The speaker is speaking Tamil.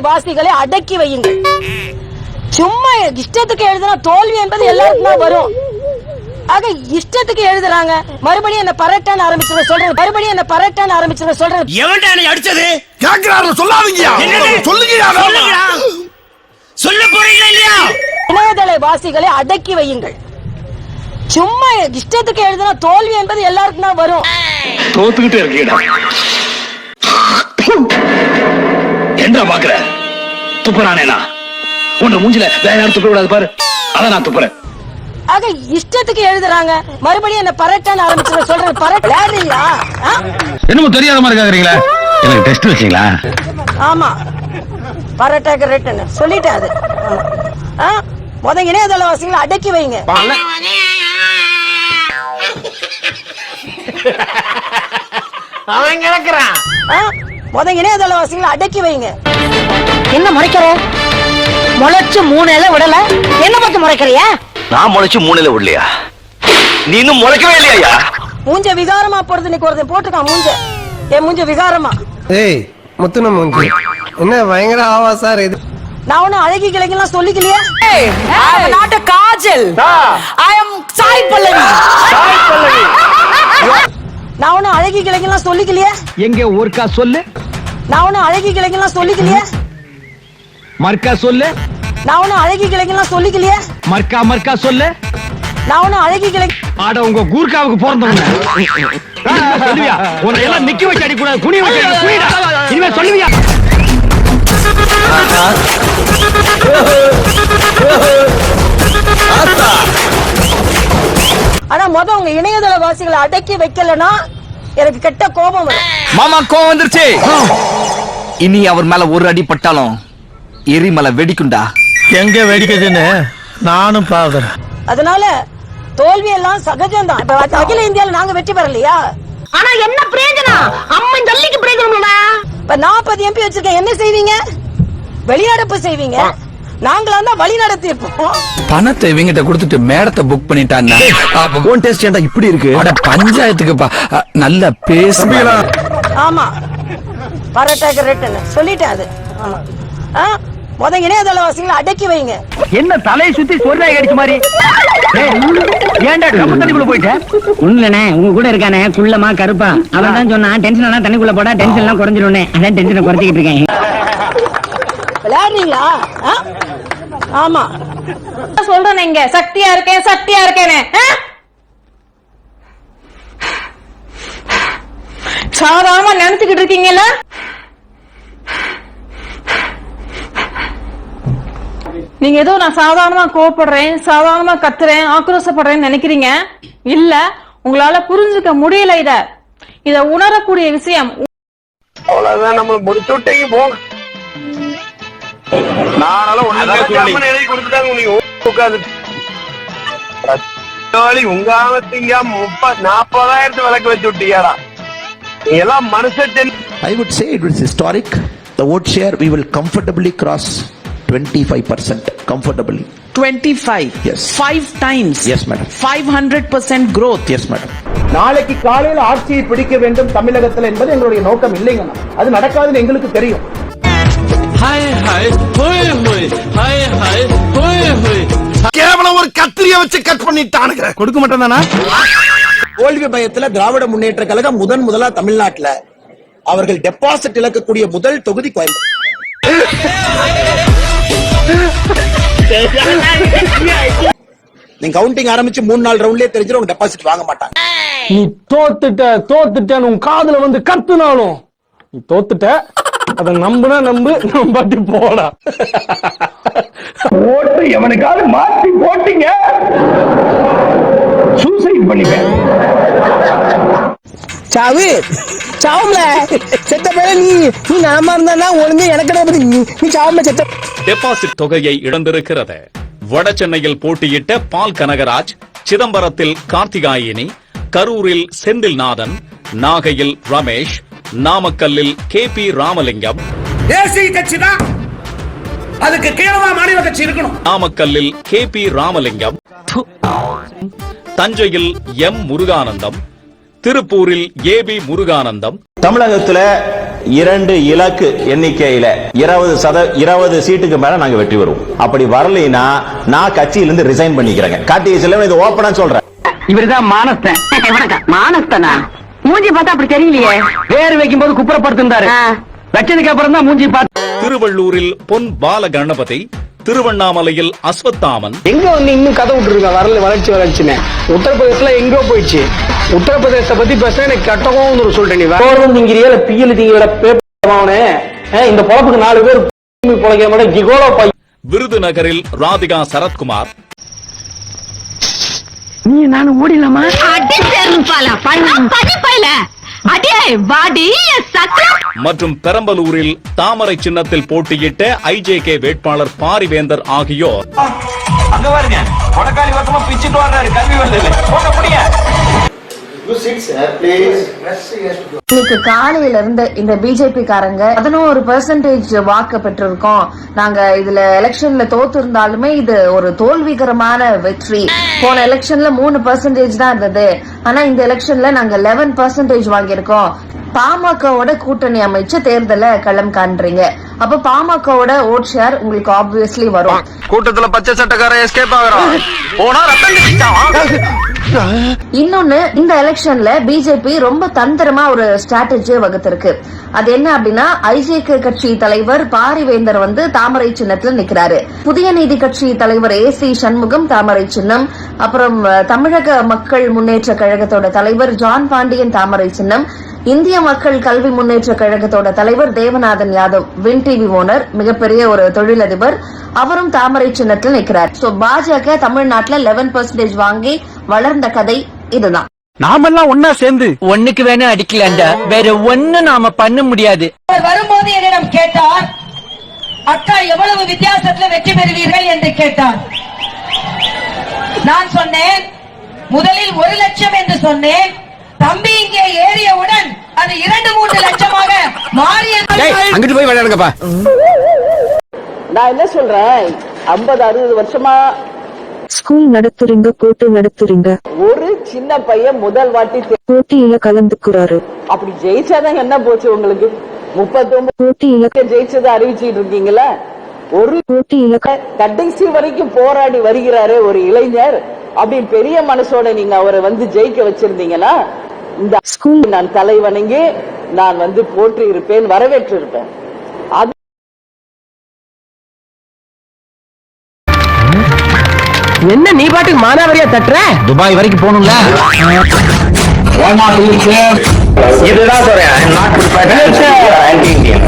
வாசிகளை அடக்கி வையுங்கள். சும்மா இஷ்டத்துக்கு எழுதுனா தோல்வி என்பது எல்லாருக்கும் வரும். ஆக இஷ்டத்துக்கு எழுதுறாங்க. மறுபடியும் என்ன பரட்டான்னு ஆரம்பிச்சு சொல்றேன். மறுபடியும் என்ன பரட்டான்னு ஆரம்பிச்சு சொல்றேன். எவன்டா என்னை அடிச்சது? கேக்குறாரு சொல்லாதீங்கயா. சொல்லுங்கயா. சொல்ல போறீங்களா இல்லையா? இணையதள வாசிகளை அடக்கி வையுங்கள். சும்மா இஷ்டத்துக்கு எழுதுனா தோல்வி என்பது எல்லாருக்கும் தான் வரும். தோத்துக்கிட்டே இருக்கீடா. என்ன பாக்குற? துப்புறானேனா? உன்னை மூஞ்சில வேற யாரும் துப்ப கூடாது பாரு. அதான் நான் துப்புறேன். ஆக இஷ்டத்துக்கு எழுதுறாங்க. மறுபடியும் என்ன பரட்டான்னு ஆரம்பிச்சு சொல்றேன். பரட்டாறீங்களா? என்னமோ தெரியாத மாதிரி கேக்குறீங்களா? எனக்கு டெஸ்ட் வச்சீங்களா? ஆமா, பரட்டாக்கு ரேட்டுன்னு சொல்லிட்டேன். அது முத இணையதள வாசிகளை அடக்கி வைங்க. அவன் கிடக்குறான். முத இணையதள வாசிகளை அடக்கி வைங்க. என்ன முறைக்கிற? முளைச்சு 3 இலை விடல, என்ன பார்த்து முறைக்கிறியா? நான் முளைச்சு 3 இலை விடலையா? நீ இன்னும் முளைக்கவே இல்லையா? மூஞ்ச விகாரமா போறது. இன்னைக்கு ஒருத்தன் போட்டுக்கான் மூஞ்ச. என் மூஞ்ச விகாரமா. ஏய் முத்துன மூஞ்சி, என்ன பயங்கர ஆவாசா இது? நான் ஒன்னும் அழகி கிளைக்கெல்லாம் சொல்லிக்கலையே. Not a Kajal. I am Sai Pallavi. நான் ஒன்னும் அழகி கிளைக்கெல்லாம் சொல்லிக்கலையே. எங்க ஒருக்கா சொல்லு. நான் ஒன்னும் அழகி கிளைக்கெல்லாம் சொல்லிக்கலையே. மர்க்கா சொல்லு. நான் ஒன்னும் அழகி கிளைக்கெல்லாம் சொல்லிக்கலையே. மர்க்கா சொல்லு. நான் ஒன்னும் அழகி கிளை. ஆட உங்க கூர்க்காவுக்கு பிறந்தவங்க சொல்லுவியா? உன்னை எல்லாம் நிக்க வச்சு அடி கூடாது, குனி வச்சு அடி. குனிடா. இனிமே சொல்லுவியா? ஆனா முத உங்க இணையதள வாசிகளை அடக்கி வைக்கலனா எனக்கு கெட்ட கோபம் வரும். மாமா கோவம் வந்துருச்சு. இனி அவர் மேல ஒரு அடி பட்டாலும் எரிமலை வெடிக்குண்டா. எங்க வெடிக்குதுன்னு நானும் பாக்குறேன். அதனால தோல்வி எல்லாம் சகஜம்தான். இப்ப அகில இந்தியால நாங்க வெற்றி பெறலையா? ஆனா என்ன பிரயோஜனம்? அம்மன் ஜல்லிக்கு பிரயோஜனம்டா. இப்ப 40 MP வச்சிருக்கேன். என்ன செய்வீங்க? வெளிநடப்பு செய்வீங்க. நாங்களா தான் வழி நடத்தி இருப்போம். பணத்தை இவங்கிட்ட கொடுத்துட்டு மேடத்தை புக் பண்ணிட்டான்னா உன் டெஸ்ட் ஏன்டா இப்படி இருக்கு? அட பஞ்சாயத்துக்குப்பா, நல்ல பேசுவீங்களா? ஆமா, பரட்டாக்கு ரேட்டுன்னு சொல்லிட்டேன். அது ஆமா. முத இணையதள வாசிகளை அடக்கி வைங்க. என்ன தலையை சுத்தி சொர்ணாய் அடிச்ச மாதிரி? ஏன்டா கம்பு தண்ணிக்குள்ள போயிட்ட? ஒண்ணுலண்ணே, உங்க கூட இருக்கானே குள்ளமா கருப்பா, அவன் தான் சொன்னான் டென்ஷன் ஆனா தண்ணிக்குள்ள போடா டென்ஷன் எல்லாம் குறைஞ்சிரும்னே. அதான் டென்ஷனை குறைச்சிக்கிட்டு இருக்கேன். விளையாடுறீங்களா? ஆமா சொல்றேன், இங்க சக்தியா இருக்கேன் சக்தியா இருக்கேன்னு. சாதாரணமா நினைச்சுக்கிட்டு இருக்கீங்கல்ல? நீங்க ஏதோ நான் சாதாரணமா கோவப்படுறேன், சாதாரணமா கத்துறேன், ஆக்ரோஷப்படுறேன்னு நினைக்கிறீங்க. இல்ல, உங்களால புரிஞ்சுக்க முடியல. இத உணரக்கூடிய விஷயம். அவ்வளவுதான், நம்ம முடிச்சு விட்டீங்க போங்க. நானால ஒண்ணு எழுதி கொடுத்துட்டாங்க. நீங்க உட்காந்து உங்க ஆமத்திங்க 30,000-40,000 விளக்கு வச்சு விட்டீங்கடா. நீ எல்லாம் மனுஷன். I would say it was historic. The vote share we will comfortably cross 25% comfortably. 25. Yes. 5 times. Yes, madam. 500% growth. Yes, madam. நாளைக்கு காலையில் ஆட்சியை பிடிக்க வேண்டும் தமிழகத்தில் என்பது எங்களுடைய நோக்கம் இல்லைங்க. அது நடக்காதுன்னு எங்களுக்கு தெரியும். கேவலம் ஒரு கத்திரிய வச்சு கட் பண்ணிட்டானுங்க. கொடுக்க மாட்டேன் தானா? தோல்வி பயத்துல திராவிட முன்னேற்ற கழகம் முதலா தமிழ்நாட்டுல அவர்கள் டெபாசிட் இழக்கக்கூடிய முதல் தொகுதி கோயம்புத்தூர். நீங்க கவுண்டிங் ஆரம்பிச்சு 3-4 ரவுண்ட்லயே தெரிஞ்சிடும் உங்க டெபாசிட் வாங்க மாட்டாங்க. நீ தோத்துட்டேன்னு உன் காதுல வந்து கத்துனாலும் நீ தோத்துட்ட. அத நம்புனா நம்பு, நம்பாட்டி போடா. ஓட்டு எவனுக்காவது மாத்தி போட்டீங்க, சூசைட் பண்ணிப்பேன். சாவு சாவும்ல செத்த பேர நீ நாம இருந்தா ஒழுங்கு எனக்கு நீ சாவும்ல செத்த. டெபாசிட் தொகையை இழந்திருக்கிறது. வட சென்னையில் போட்டியிட்ட பால் கனகராஜ், சிதம்பரத்தில் கார்த்திகாயினி, கரூரில் செந்தில்நாதன், நாகையில் ரமேஷ், நாமக்கல்லில் KP ராமலிங்கம். தேசிய கட்சி தான், அதுக்கு கீழமா மாநில கட்சி இருக்கணும். நாமக்கல்லில் KP ராமலிங்கம், தஞ்சையில் M முருகானந்தம், திருப்பூரில் AB முருகானந்தம். தமிழகத்துல 2 இலக்கு எண்ணிக்கையில 20 சீட்டுக்கு மேல நாங்க வெற்றி வருவோம். அப்படி வரலைன்னா நான் கட்சியிலிருந்து ரிசைன் பண்ணிக்கிறேங்க. கார்த்திகை செல்வன் இது ஓப்பனா சொல்றேன். இவருதான் மானஸ்தன். மானஸ்தனா? மூஞ்சி பார்த்தா அப்படி தெரியலையே. பேர் வைக்கும் போது குப்புறப்படுத்திருந்தாரு. வச்சதுக்கு அப்புறம் தான் மூஞ்சி பார்த்து. திருவள்ளூரில் பொன் பால கணபதி, திருவண்ணாமலையில் அஸ்வத்தாமன். எங்க வந்து இன்னும் கதை விட்டுருங்க வளர்ச்சின்னு. உத்தரப்பிரதேசல எங்கோ போயிடுச்சு. உத்தரப்பிரதேசத்தை பத்தி பேச எனக்கு கட்டவும் சொல்லிட்டேன். நீ வேற திங்கிறியா பியல் திங்கிற பேப்பவனே. இந்த பொழப்புக்கு 4 பேர் பொழைக்க மாட்டேன். கிகோலோ பை. விருதுநகரில் ராதிகா சரத்குமார். நீ நானும் ஓடிடலாமா? மற்றும் பெரம்பலூரில் தாமரை சின்னத்தில் போட்டியிட்ட ஐஜேகே வேட்பாளர் பாரிவேந்தர் ஆகியோர். அங்க பாருங்க, கொடக்காளி பக்கமா பிச்சிட்டு வர்றாரு கல்வி வரல. போக முடியாது. இன்னைக்கு காலையில இருந்து இந்த பிஜேபி காரங்க 11% வாக்கு பெற்றிருக்கோம். நாங்க இதுல எலெக்ஷன்ல தோத்து இருந்தாலுமே இது ஒரு தோல்விகரமான வெற்றி. போன எலெக்ஷன்ல 3% தான் இருந்தது. ஆனா இந்த எலெக்ஷன்ல நாங்க 11% வாங்கியிருக்கோம். பாமகவோட கூட்டணி அமைச்சு தேர்தல களம் காண்றீங்க. அப்ப பாமகவோட ஓட் ஷேர் உங்களுக்கு ஆப்வியஸ்லி வரும். கூட்டத்துல பச்சை சட்டக்காரன் எஸ்கேப் ஆகுறான். போனா இன்னொன்னு, இந்த எலெக்ஷன்ல பிஜேபி ரொம்ப தந்திரமா ஒரு ஸ்ட்ராட்டஜியை வகுத்திருக்கு. அது என்ன அப்படின்னா, ஐஜேகே கட்சி தலைவர் பாரிவேந்தர் வந்து தாமரை சின்னத்துல நிக்கிறாரு. புதிய நீதி கட்சி தலைவர் AC சண்முகம் தாமரை சின்னம். அப்புறம் தமிழக மக்கள் முன்னேற்ற கழகத்தோட தலைவர் ஜான் பாண்டியன் தாமரை சின்னம். இந்திய மக்கள் கல்வி முன்னேற்ற கழகத்தோட தலைவர் Devanathan Yadav, win TV owner, மிகப்பெரிய ஒரு தொழிலதிபர், அவரும் தாமரை சின்னத்தில் நிற்கிறார். சோ பாஜக தமிழ்நாட்டுல 11% வாங்கி வளர்ந்த கதை இதுதான். நாமெல்லாம் ஒன்னா சேர்ந்து ஒண்ணுக்கு வேணா அடிக்கலாண்டா, வேற ஒண்ணு நாம பண்ண முடியாது. வரும்போது என்னிடம் கேட்டார், அக்கா எவ்வளவு வித்தியாசத்துல வெற்றி பெறுவீர்கள் என்று கேட்டார். நான் சொன்னேன், முதலில் 1 லட்சம் என்று சொன்னேன். தம்பி இங்கே ஏறியவுடன் அது 2-3 லட்சமாக மாறியது. அங்கிட்டு போய் விளையாடுங்கப்பா. நான் என்ன சொல்றேன், 50-60 வருஷமா ஸ்கூல் நடத்துறீங்க, கூட்டு நடத்துறீங்க. ஒரு சின்ன பையன் முதல் வாட்டி போட்டியில கலந்துக்கிறாரு. அப்படி ஜெயிச்சாதான் என்ன போச்சு உங்களுக்கு? 39 போட்டியில ஜெயிச்சதை அறிவிச்சிட்டு இருக்கீங்களா? ஒரு போட்டியில கடைசி வரைக்கும் போராடி வருகிறாரு ஒரு இளைஞர். அப்படி பெரிய மனசோட நீங்க அவரை வந்து ஜெயிக்க வச்சிருந்தீங்கன்னா இந்த ஸ்கூல் நான் தலை வணங்கி நான் வந்து போற்றி இருப்பேன், வரவேற்று இருப்பேன். அது என்ன நீ பாட்டுக்கு மானாவரியா தட்டுற? துபாய் வரைக்கும் போகணும்ல. இதுதான் சொல்றேன், நாட் ப்ரிப்பேர்ட், ஆன்டி இந்தியன்.